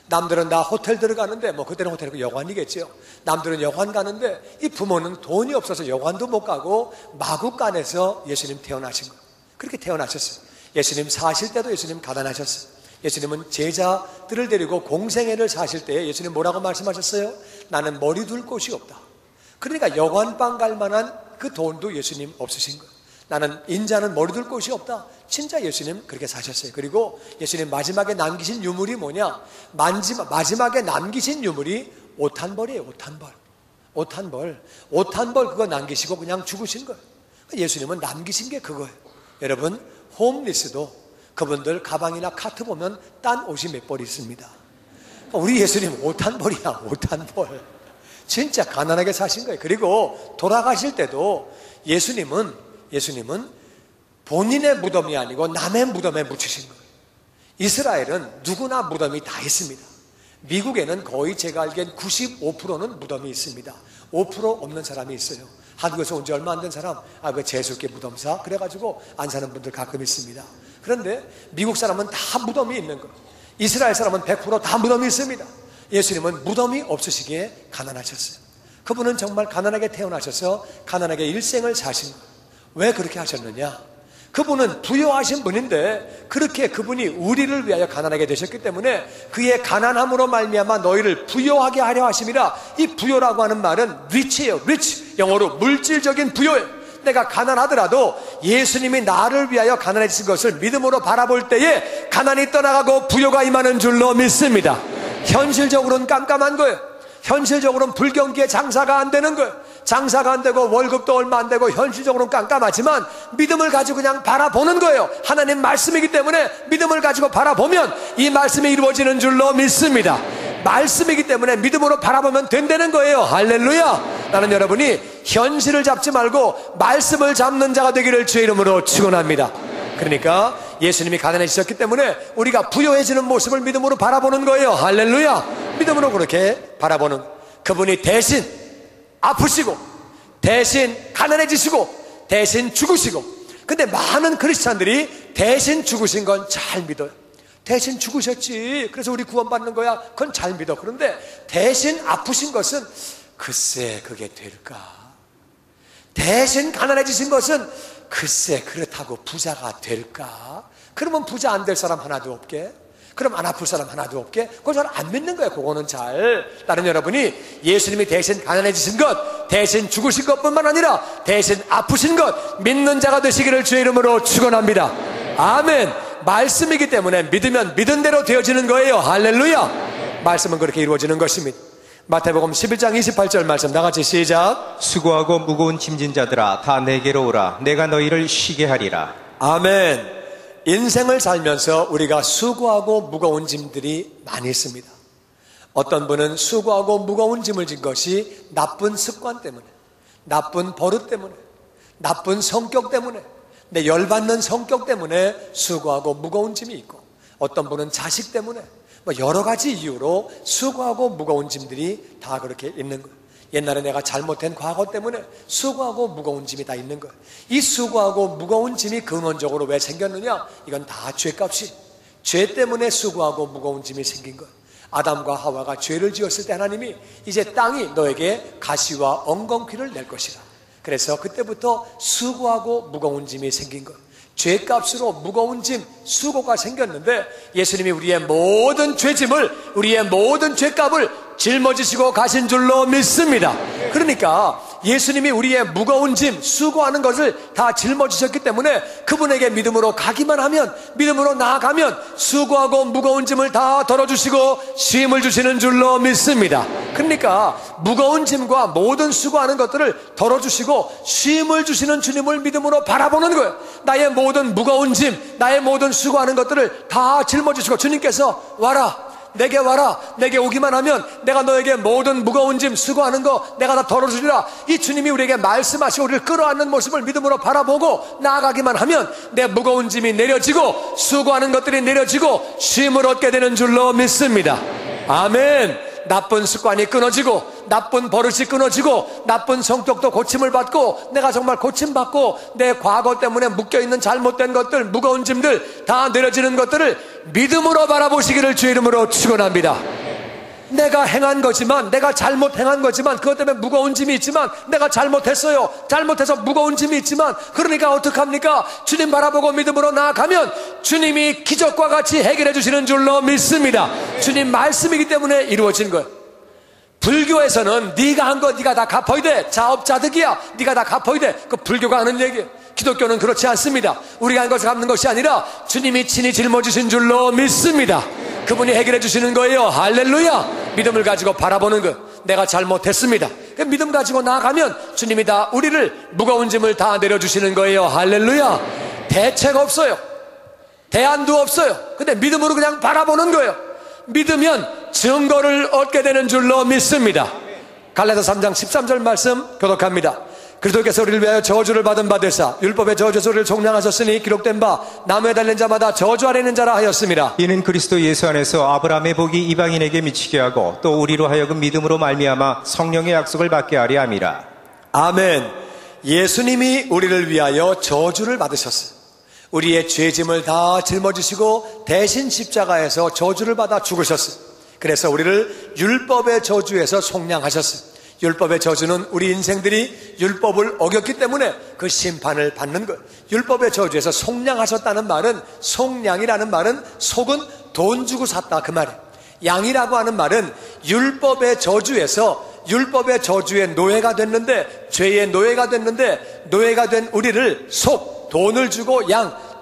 남들은 다 호텔 들어가는데, 그때는 호텔이고 여관이겠죠. 남들은 여관 가는데 이 부모는 돈이 없어서 여관도 못 가고 마구간에서 예수님 태어나신 거예요. 그렇게 태어나셨어요. 예수님 사실 때도 예수님 가난하셨어요. 예수님은 제자들을 데리고 공생애를 사실 때 예수님 뭐라고 말씀하셨어요? 나는 머리 둘 곳이 없다. 그러니까 여관방 갈 만한 그 돈도 예수님 없으신 거예요. 나는 인자는 머리 둘 곳이 없다. 진짜 예수님 그렇게 사셨어요. 그리고 예수님 마지막에 남기신 유물이 뭐냐? 마지막에 남기신 유물이 옷 한 벌이에요. 옷 한 벌 그거 남기시고 그냥 죽으신 거예요. 예수님은 남기신 게 그거예요. 여러분, 홈리스도 그분들 가방이나 카트 보면 딴 옷이 몇 벌 있습니다. 우리 예수님 옷 한 벌이야. 옷 한 벌. 진짜 가난하게 사신 거예요. 그리고 돌아가실 때도 예수님은 본인의 무덤이 아니고 남의 무덤에 묻히신 거예요. 이스라엘은 누구나 무덤이 다 있습니다. 미국에는 거의 제가 알기엔 95%는 무덤이 있습니다. 5% 없는 사람이 있어요. 한국에서 온 지 얼마 안 된 사람, 그 재수께 무덤사 그래가지고 안 사는 분들 가끔 있습니다. 그런데 미국 사람은 다 무덤이 있는 거예요. 이스라엘 사람은 100% 다 무덤이 있습니다. 예수님은 무덤이 없으시기에 가난하셨어요. 그분은 정말 가난하게 태어나셔서 가난하게 일생을 사신 거예요. 왜 그렇게 하셨느냐? 그분은 부요하신 분인데 그렇게 그분이 우리를 위하여 가난하게 되셨기 때문에 그의 가난함으로 말미암아 너희를 부요하게 하려 하심이라. 이 부요라고 하는 말은 rich예요. rich, 영어로 물질적인 부요예요. 내가 가난하더라도 예수님이 나를 위하여 가난해지신 것을 믿음으로 바라볼 때에 가난이 떠나가고 부요가 임하는 줄로 믿습니다. 현실적으로는 깜깜한 거예요. 현실적으로는 불경기에 장사가 안 되는 거예요. 장사가 안 되고 월급도 얼마 안 되고 현실적으로는 깜깜하지만 믿음을 가지고 그냥 바라보는 거예요. 하나님 말씀이기 때문에 믿음을 가지고 바라보면 이 말씀이 이루어지는 줄로 믿습니다. 말씀이기 때문에 믿음으로 바라보면 된다는 거예요. 할렐루야. 나는 여러분이 현실을 잡지 말고 말씀을 잡는 자가 되기를 주의 이름으로 축원합니다. 그러니까 예수님이 가난해지셨기 때문에 우리가 부요해지는 모습을 믿음으로 바라보는 거예요. 할렐루야. 믿음으로 그렇게 바라보는, 그분이 대신 아프시고 대신 가난해지시고 대신 죽으시고. 근데 많은 크리스찬들이 대신 죽으신 건 잘 믿어요. 대신 죽으셨지, 그래서 우리 구원받는 거야, 그건 잘 믿어. 그런데 대신 아프신 것은 글쎄 그게 될까? 대신 가난해지신 것은 글쎄 그렇다고 부자가 될까? 그러면 부자 안 될 사람 하나도 없게? 그럼 안 아플 사람 하나도 없게? 그거 잘 안 믿는 거예요. 그거는 잘. 다른 여러분이 예수님이 대신 가난해지신 것, 대신 죽으신 것뿐만 아니라 대신 아프신 것 믿는 자가 되시기를 주의 이름으로 축원합니다. 아멘. 말씀이기 때문에 믿으면 믿은 대로 되어지는 거예요. 할렐루야. 말씀은 그렇게 이루어지는 것입니다. 마태복음 11장 28절 말씀 다같이 시작. 수고하고 무거운 짐진 자들아 다 내게로 오라. 내가 너희를 쉬게 하리라. 아멘. 인생을 살면서 우리가 수고하고 무거운 짐들이 많이 있습니다. 어떤 분은 수고하고 무거운 짐을 진 것이 나쁜 습관 때문에, 나쁜 버릇 때문에, 나쁜 성격 때문에, 내 열받는 성격 때문에 수고하고 무거운 짐이 있고, 어떤 분은 자식 때문에, 여러 가지 이유로 수고하고 무거운 짐들이 다 그렇게 있는 거예요. 옛날에 내가 잘못한 과거 때문에 수고하고 무거운 짐이 다 있는 거예요. 이 수고하고 무거운 짐이 근원적으로 왜 생겼느냐? 이건 다 죄값이, 죄 때문에 수고하고 무거운 짐이 생긴 거예요. 아담과 하와가 죄를 지었을 때 하나님이 이제 땅이 너에게 가시와 엉겅퀴를 낼 것이라. 그래서 그때부터 수고하고 무거운 짐이 생긴 거예요. 죄값으로 무거운 짐, 수고가 생겼는데 예수님이 우리의 모든 죄짐을, 우리의 모든 죄값을 짊어지시고 가신 줄로 믿습니다. 그러니까 예수님이 우리의 무거운 짐, 수고하는 것을 다 짊어지셨기 때문에 그분에게 믿음으로 가기만 하면, 믿음으로 나아가면 수고하고 무거운 짐을 다 덜어주시고 쉼을 주시는 줄로 믿습니다. 그러니까 무거운 짐과 모든 수고하는 것들을 덜어주시고 쉼을 주시는 주님을 믿음으로 바라보는 거예요. 나의 모든 무거운 짐, 나의 모든 수고하는 것들을 다 짊어지시고 주님께서 와라, 내게 와라, 내게 오기만 하면 내가 너에게 모든 무거운 짐, 수고하는 거 내가 다 덜어주리라. 이 주님이 우리에게 말씀하시고 우리를 끌어안는 모습을 믿음으로 바라보고 나아가기만 하면 내 무거운 짐이 내려지고 수고하는 것들이 내려지고 쉼을 얻게 되는 줄로 믿습니다. 아멘. 나쁜 습관이 끊어지고 나쁜 버릇이 끊어지고 나쁜 성격도 고침을 받고 내가 정말 고침받고 내 과거 때문에 묶여있는 잘못된 것들, 무거운 짐들 다 내려지는 것들을 믿음으로 바라보시기를 주의 이름으로 축원합니다. 내가 행한 거지만, 내가 잘못 행한 거지만, 그것 때문에 무거운 짐이 있지만, 내가 잘못했어요. 잘못해서 무거운 짐이 있지만, 그러니까 어떡합니까? 주님 바라보고 믿음으로 나아가면 주님이 기적과 같이 해결해 주시는 줄로 믿습니다. 주님 말씀이기 때문에 이루어진 거예요. 불교에서는 네가 한 거 네가 다 갚아야 돼. 자업자득이야. 네가 다 갚아야 돼. 그 불교가 하는 얘기예요. 기독교는 그렇지 않습니다. 우리가 한 것을 갚는 것이 아니라 주님이 친히 짊어지신 줄로 믿습니다. 그분이 해결해 주시는 거예요. 할렐루야. 믿음을 가지고 바라보는 것. 내가 잘못했습니다. 믿음 가지고 나아가면 주님이 다 우리를 무거운 짐을 다 내려주시는 거예요. 할렐루야. 대책 없어요. 대안도 없어요. 근데 믿음으로 그냥 바라보는 거예요. 믿으면 증거를 얻게 되는 줄로 믿습니다. 갈라디아서 3장 13절 말씀 교독합니다. 그리스도께서 우리를 위하여 저주를 받은 바 되사 율법의 저주에서 우리를 속량하셨으니 기록된 바 나무에 달린 자마다 저주 아래 있는 자라 하였습니다. 이는 그리스도 예수 안에서 아브라함의 복이 이방인에게 미치게 하고 또 우리로 하여금 믿음으로 말미암아 성령의 약속을 받게 하려 함이라. 아멘. 예수님이 우리를 위하여 저주를 받으셨어요. 우리의 죄짐을 다 짊어지시고 대신 십자가에서 저주를 받아 죽으셨어요. 그래서 우리를 율법의 저주에서 속량하셨어요. 율법의 저주는 우리 인생들이 율법을 어겼기 때문에 그 심판을 받는 것. 율법의 저주에서 속량하셨다는 말은, 속량이라는 말은 속은 돈 주고 샀다 그 말이에요. 양이라고 하는 말은 율법의 저주에서, 율법의 저주의 노예가 됐는데, 죄의 노예가 됐는데, 노예가 된 우리를 속, 돈을 주고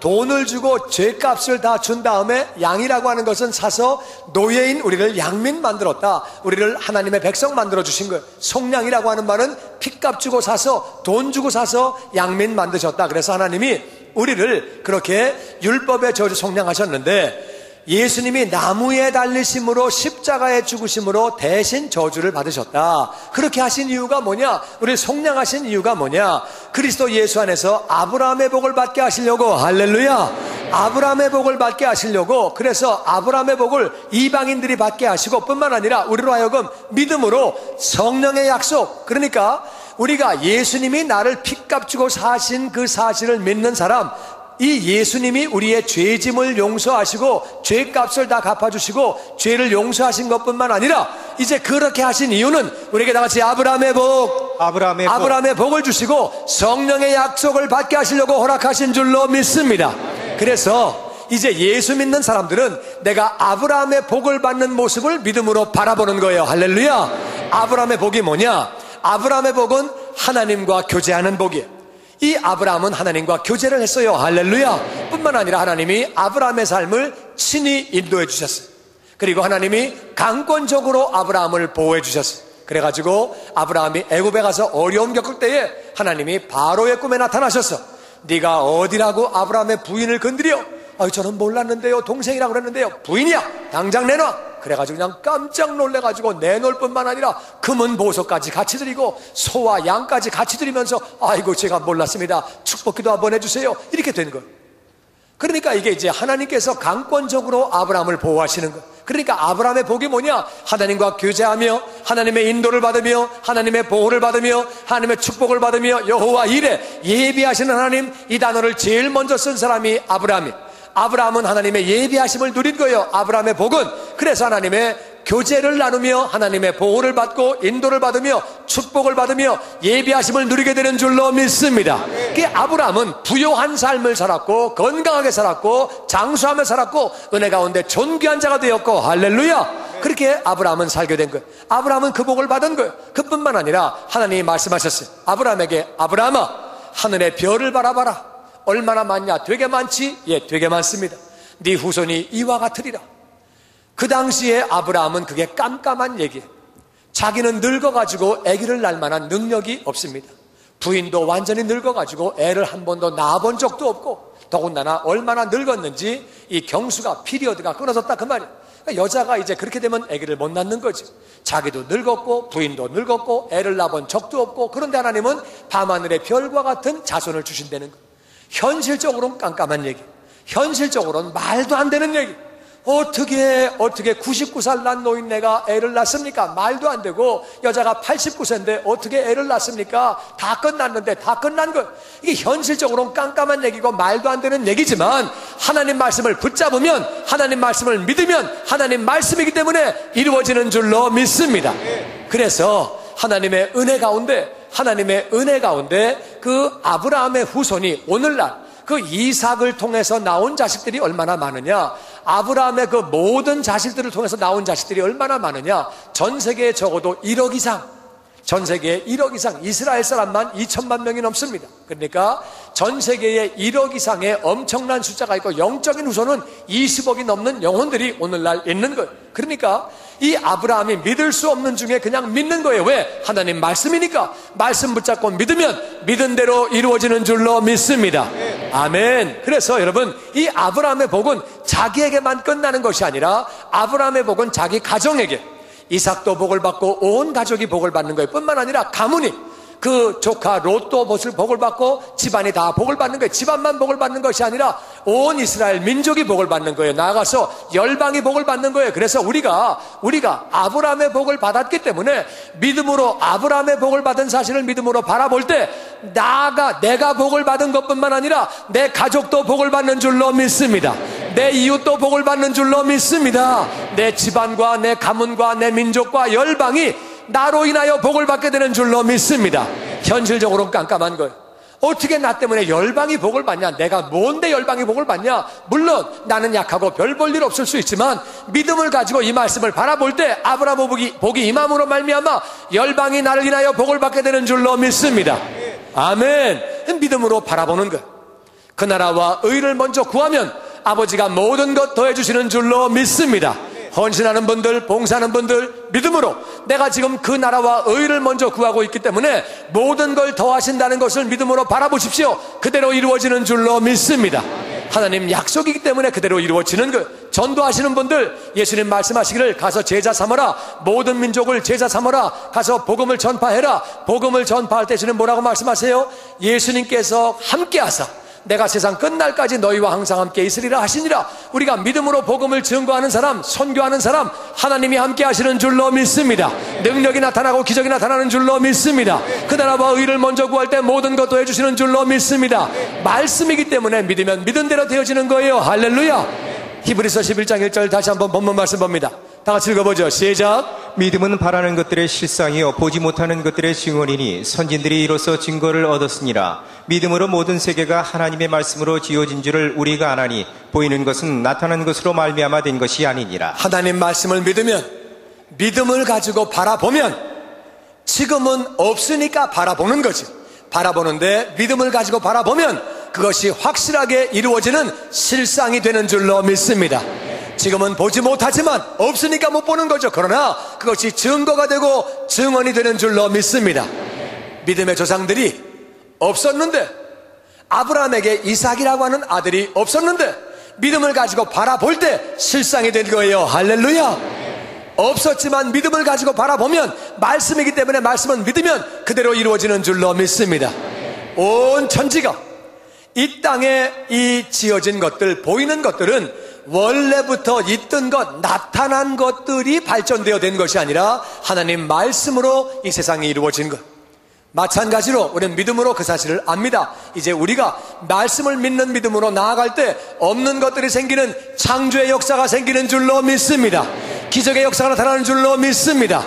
돈을 주고 죄값을 다 준 다음에 양이라고 하는 것은 사서 노예인 우리를 양민 만들었다. 우리를 하나님의 백성 만들어 주신 거예요. 속량이라고 하는 말은 핏값 주고 사서, 돈 주고 사서 양민 만드셨다. 그래서 하나님이 우리를 그렇게 율법의 저주 속량하셨는데, 예수님이 나무에 달리심으로 십자가에 죽으심으로 대신 저주를 받으셨다. 그렇게 하신 이유가 뭐냐? 우리를 속량하신 이유가 뭐냐? 그리스도 예수 안에서 아브라함의 복을 받게 하시려고. 할렐루야. 아브라함의 복을 받게 하시려고. 그래서 아브라함의 복을 이방인들이 받게 하시고 뿐만 아니라 우리로 하여금 믿음으로 성령의 약속, 그러니까 우리가 예수님이 나를 핏값 주고 사신 그 사실을 믿는 사람, 이 예수님이 우리의 죄짐을 용서하시고 죄값을 다 갚아주시고 죄를 용서하신 것뿐만 아니라 이제 그렇게 하신 이유는 우리에게 다같이 아브라함의 복을 주시고 성령의 약속을 받게 하시려고 허락하신 줄로 믿습니다. 그래서 이제 예수 믿는 사람들은 내가 아브라함의 복을 받는 모습을 믿음으로 바라보는 거예요. 할렐루야. 아브라함의 복이 뭐냐? 아브라함의 복은 하나님과 교제하는 복이에요. 이 아브라함은 하나님과 교제를 했어요. 할렐루야. 뿐만 아니라 하나님이 아브라함의 삶을 친히 인도해 주셨어요. 그리고 하나님이 강권적으로 아브라함을 보호해 주셨어요. 그래가지고 아브라함이 애굽에 가서 어려움 겪을 때에 하나님이 바로의 꿈에 나타나셨어. 네가 어디라고 아브라함의 부인을 건드려? 저는 몰랐는데요. 동생이라고 그랬는데요. 부인이야. 당장 내놔. 그래가지고 그냥 깜짝 놀래가지고 내놓을 뿐만 아니라 금은 보석까지 같이 드리고 소와 양까지 같이 드리면서 아이고 제가 몰랐습니다. 축복기도 한번 해주세요. 이렇게 된 거예요. 그러니까 이게 이제 하나님께서 강권적으로 아브라함을 보호하시는 거예요. 그러니까 아브라함의 복이 뭐냐? 하나님과 교제하며 하나님의 인도를 받으며 하나님의 보호를 받으며 하나님의 축복을 받으며 여호와 이레, 예비하시는 하나님, 이 단어를 제일 먼저 쓴 사람이 아브라함이에요. 아브라함은 하나님의 예비하심을 누린 거예요. 아브라함의 복은. 그래서 하나님의 교제를 나누며 하나님의 보호를 받고 인도를 받으며 축복을 받으며 예비하심을 누리게 되는 줄로 믿습니다. 그 아브라함은 부요한 삶을 살았고 건강하게 살았고 장수하며 살았고 은혜 가운데 존귀한 자가 되었고. 할렐루야. 그렇게 아브라함은 살게 된 거예요. 아브라함은 그 복을 받은 거예요. 그뿐만 아니라 하나님이 말씀하셨어요. 아브라함에게 아브라함아, 하늘의 별을 바라봐라. 얼마나 많냐? 되게 많지? 예, 되게 많습니다. 네 후손이 이와 같으리라. 그 당시에 아브라함은 그게 깜깜한 얘기예요. 자기는 늙어가지고 아기를 낳을 만한 능력이 없습니다. 부인도 완전히 늙어가지고 애를 한 번도 낳아본 적도 없고, 더군다나 얼마나 늙었는지 이 경수가, 피리어드가 끊어졌다 그 말이에요. 그러니까 여자가 이제 그렇게 되면 아기를 못 낳는 거죠. 자기도 늙었고 부인도 늙었고 애를 낳아본 적도 없고, 그런데 하나님은 밤하늘의 별과 같은 자손을 주신다는 거예요. 현실적으로는 깜깜한 얘기, 현실적으로는 말도 안 되는 얘기. 어떻게 99살 난 노인네가 애를 낳습니까? 말도 안 되고, 여자가 89세인데 어떻게 애를 낳습니까? 다 끝났는데 다 끝난 거. 이게 현실적으로는 깜깜한 얘기고 말도 안 되는 얘기지만 하나님 말씀을 붙잡으면, 하나님 말씀을 믿으면 하나님 말씀이기 때문에 이루어지는 줄로 믿습니다. 그래서 하나님의 은혜 가운데 그 아브라함의 후손이 오늘날 그 이삭을 통해서 나온 자식들이 얼마나 많으냐? 아브라함의 그 모든 자식들을 통해서 나온 자식들이 얼마나 많으냐? 전 세계에 적어도 1억 이상, 전 세계에 1억 이상, 이스라엘 사람만 2천만 명이 넘습니다. 그러니까 전 세계에 1억 이상의 엄청난 숫자가 있고, 영적인 후손은 20억이 넘는 영혼들이 오늘날 있는 거예요. 그러니까 이 아브라함이 믿을 수 없는 중에 그냥 믿는 거예요. 왜? 하나님 말씀이니까. 말씀 붙잡고 믿으면 믿은 대로 이루어지는 줄로 믿습니다. 아멘. 그래서 여러분, 이 아브라함의 복은 자기에게만 끝나는 것이 아니라 아브라함의 복은 자기 가정에게, 이삭도 복을 받고 온 가족이 복을 받는 거예요. 뿐만 아니라 가문이, 그 조카 롯도 복을 받고 집안이 다 복을 받는 거예요. 집안만 복을 받는 것이 아니라 온 이스라엘 민족이 복을 받는 거예요. 나아가서 열방이 복을 받는 거예요. 그래서 우리가 아브라함의 복을 받았기 때문에 믿음으로 아브라함의 복을 받은 사실을 믿음으로 바라볼 때 내가 복을 받은 것뿐만 아니라 내 가족도 복을 받는 줄로 믿습니다. 내 이웃도 복을 받는 줄로 믿습니다. 내 집안과 내 가문과 내 민족과 열방이 나로 인하여 복을 받게 되는 줄로 믿습니다. 현실적으로는 깜깜한 거예요. 어떻게 나 때문에 열방이 복을 받냐? 내가 뭔데 열방이 복을 받냐? 물론 나는 약하고 별 볼 일 없을 수 있지만 믿음을 가지고 이 말씀을 바라볼 때 아브라함 복이 임함으로 말미암아 열방이 나를 인하여 복을 받게 되는 줄로 믿습니다. 아멘. 믿음으로 바라보는 것. 그 나라와 의를 먼저 구하면 아버지가 모든 것 더해주시는 줄로 믿습니다. 헌신하는 분들, 봉사하는 분들, 믿음으로 내가 지금 그 나라와 의를 먼저 구하고 있기 때문에 모든 걸 더하신다는 것을 믿음으로 바라보십시오. 그대로 이루어지는 줄로 믿습니다. 하나님 약속이기 때문에 그대로 이루어지는 것. 전도하시는 분들, 예수님 말씀하시기를 가서 제자 삼아라, 모든 민족을 제자 삼아라, 가서 복음을 전파해라. 복음을 전파할 때 주님 뭐라고 말씀하세요? 예수님께서 함께 하사 내가 세상 끝날까지 너희와 항상 함께 있으리라 하시니라. 우리가 믿음으로 복음을 증거하는 사람, 선교하는 사람, 하나님이 함께 하시는 줄로 믿습니다. 능력이 나타나고 기적이 나타나는 줄로 믿습니다. 그 나라와 의를 먼저 구할 때 모든 것도 해주시는 줄로 믿습니다. 말씀이기 때문에 믿으면 믿은 대로 되어지는 거예요. 할렐루야. 히브리서 11장 1절 다시 한번 본문 말씀 봅니다. 다 같이 읽어보죠. 시작. 믿음은 바라는 것들의 실상이요 보지 못하는 것들의 증언이니 선진들이 이로써 증거를 얻었으니라. 믿음으로 모든 세계가 하나님의 말씀으로 지어진 줄을 우리가 아나니 보이는 것은 나타난 것으로 말미암아 된 것이 아니니라. 하나님 말씀을 믿으면, 믿음을 가지고 바라보면, 지금은 없으니까 바라보는 거지. 바라보는데 믿음을 가지고 바라보면 그것이 확실하게 이루어지는 실상이 되는 줄로 믿습니다. 지금은 보지 못하지만 없으니까 못 보는 거죠. 그러나 그것이 증거가 되고 증언이 되는 줄로 믿습니다. 믿음의 조상들이 없었는데, 아브라함에게 이삭이라고 하는 아들이 없었는데 믿음을 가지고 바라볼 때 실상이 된 거예요. 할렐루야. 없었지만 믿음을 가지고 바라보면, 말씀이기 때문에 말씀은 믿으면 그대로 이루어지는 줄로 믿습니다. 온 천지가, 이 땅에 이 지어진 것들, 보이는 것들은 원래부터 있던 것, 나타난 것들이 발전되어 된 것이 아니라 하나님 말씀으로 이 세상이 이루어진 것. 마찬가지로 우리는 믿음으로 그 사실을 압니다. 이제 우리가 말씀을 믿는 믿음으로 나아갈 때 없는 것들이 생기는 창조의 역사가 생기는 줄로 믿습니다. 기적의 역사가 나타나는 줄로 믿습니다.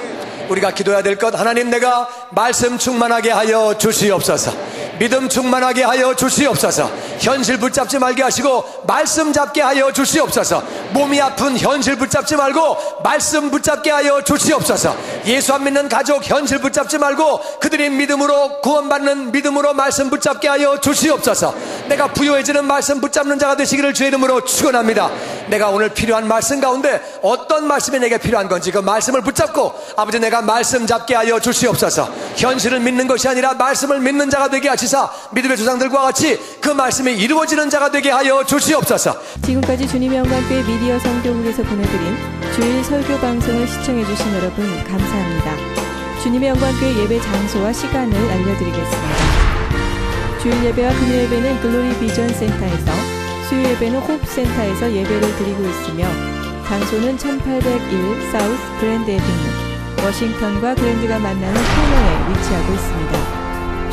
우리가 기도해야 될 것, 하나님 내가 말씀 충만하게 하여 주시옵소서. 믿음 충만하게 하여 주시옵소서. 현실 붙잡지 말게 하시고 말씀 잡게 하여 주시옵소서. 몸이 아픈 현실 붙잡지 말고 말씀 붙잡게 하여 주시옵소서. 예수 안 믿는 가족 현실 붙잡지 말고 그들이 믿음으로 구원받는 믿음으로 말씀 붙잡게 하여 주시옵소서. 내가 부요해지는 말씀 붙잡는 자가 되시기를 주의 이름으로 축원합니다. 내가 오늘 필요한 말씀 가운데 어떤 말씀이 내게 필요한 건지 그 말씀을 붙잡고 아버지 내가 말씀 잡게 하여 주시옵소서. 현실을 믿는 것이 아니라 말씀을 믿는 자가 되게 하시사 믿음의 조상들과 같이 그 말씀이 이루어지는 자가 되게 하여 주시옵소서. 지금까지 주님의 영광교회 미디어 성교국에서 보내드린 주일 설교 방송을 시청해 주신 여러분 감사합니다. 주님의 영광교회 예배 장소와 시간을 알려드리겠습니다. 주일 예배와 금요 예배는 글로리 비전 센터에서, 수요 예배는 호프센터에서 예배를 드리고 있으며 장소는 1801 사우스 그랜드 애비뉴, 워싱턴과 그랜드가 만나는 코너에 위치하고 있습니다.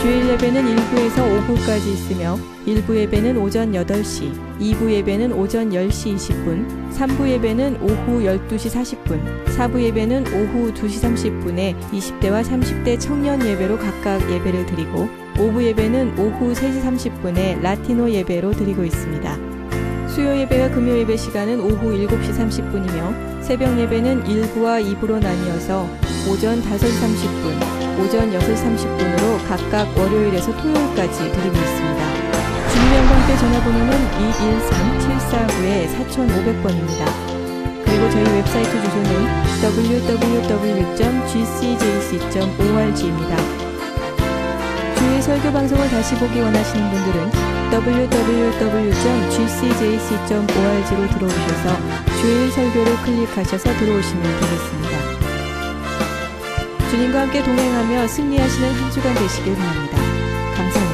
주일 예배는 1부에서 5부까지 있으며 1부 예배는 오전 8시, 2부 예배는 오전 10시 20분, 3부 예배는 오후 12시 40분, 4부 예배는 오후 2시 30분에 20대와 30대 청년 예배로 각각 예배를 드리고 5부 예배는 오후 3시 30분에 라티노 예배로 드리고 있습니다. 수요 예배와 금요 예배 시간은 오후 7시 30분이며 새벽 예배는 1부와 2부로 나뉘어서 오전 5시 30분, 오전 6시 30분으로 각각 월요일에서 토요일까지 드리고 있습니다. 주님의 영광교회 전화번호는 213-749-4500번입니다. 그리고 저희 웹사이트 주소는 www.gcjc.org입니다. 주일 설교 방송을 다시 보기 원하시는 분들은 www.gcjc.org로 들어오셔서 주일 설교를 클릭하셔서 들어오시면 되겠습니다. 주님과 함께 동행하며 승리하시는 한 주간 되시길 바랍니다. 감사합니다.